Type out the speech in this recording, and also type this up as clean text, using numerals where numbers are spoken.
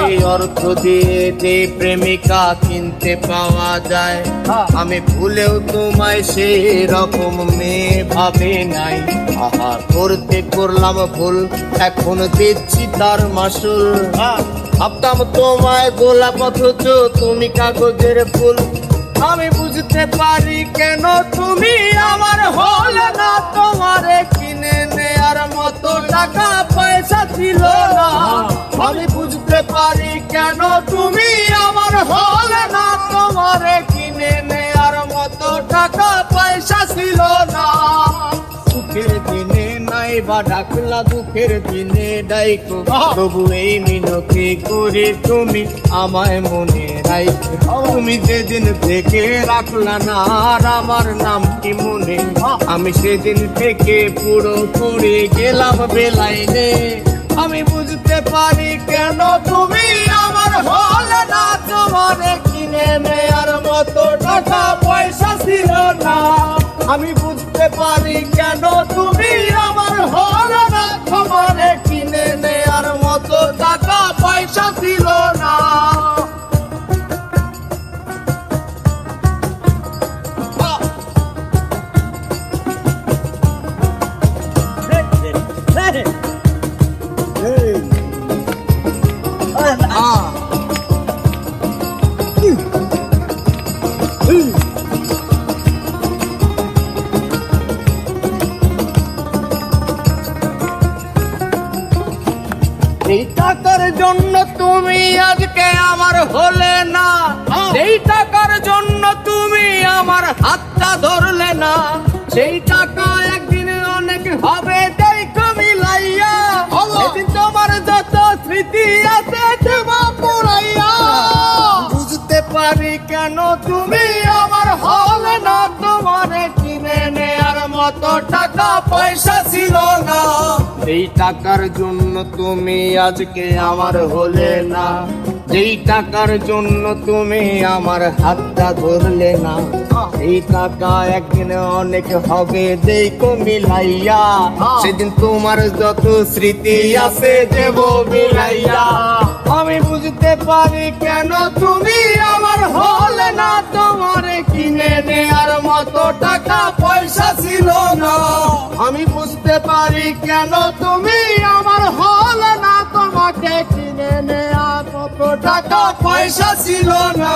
এই অর্থ দিয়ে যে প্রেমিকা কিনতে পাওয়া যায়, আমি ভুলেও তোমায় সেই রকম মেয়ে ভাবে নাই। আহা করতে করলাম ভুল, এখন দিচ্ছি তার মাসুল। ভাবতাম তোমায় গোলাপ অথচ তুমি কাগজের ফুল। আমি বুঝতে পারি কেন তুমি আমার হলে না, তোমারে কিনে নেয়ার মতো টাকা পয়সা ছিল না। আমি বুঝতে পারি কেন তুমি আমার হলে না, তোমারে কিনে নেয়ার মতো টাকা পয়সা ছিল না। সুখের দিনে নাই বা ডাকলা, দুঃখের দিনে ডাইকো, তবু এই মিনতি করে তুমি আমায় মনে রাখো। তুমি যেদিন থেকে রাখলা না আর আমার নাম কি মনে, আমি সেদিন থেকে পুরো পড়ে গেলাম বেলাইনে। আমি বুঝতে পারি কেন তুমি আমার হলে না, তোমারে কিনে নেয়ার মতো টাকা পয়সা ছিল না। আমি বুঝতে পারি কেন তুমি আমার হলে না, তোমারে কিনে নেয়ার মতো টাকা পয়সা ছিল না। এই টাকার জন্য তুমি আজকে আমার হলে না, সেই টাকার জন্য তুমি আমার হাতটা ধরলে না। সেই টাকা একদিন অনেক হবে দেখো মিলাইয়া, সেদিন তোমার যত স্মৃতি আছে দেবা পুরাইয়া। বুঝতে পারি কেন তুমি আমার হলে না, তোমারে কিনে নেয়ার মতো টাকা পয়সা ছিল না। এই টাকার জন্য তুমি আজকে আমার হলে না, যেই টাকার জন্য তুমি আমার হাতটা ধরলে না। এই টাকা একদিন অনেক হবে দেখো মিলাইয়া, সেদিন তোমার যত স্মৃতি আছে দেব মিলাইয়া। আমি বুঝতে পারি কেন তুমি আমার হলে না, তোমারে কিনে নেয়ার মতো টাকা পয়সা ছিল না। আমি বুঝতে পারি কেন তুমি আমার হলে না, তোমাকে কিনে নেয়ার মতো টাকা পয়সা ছিল না।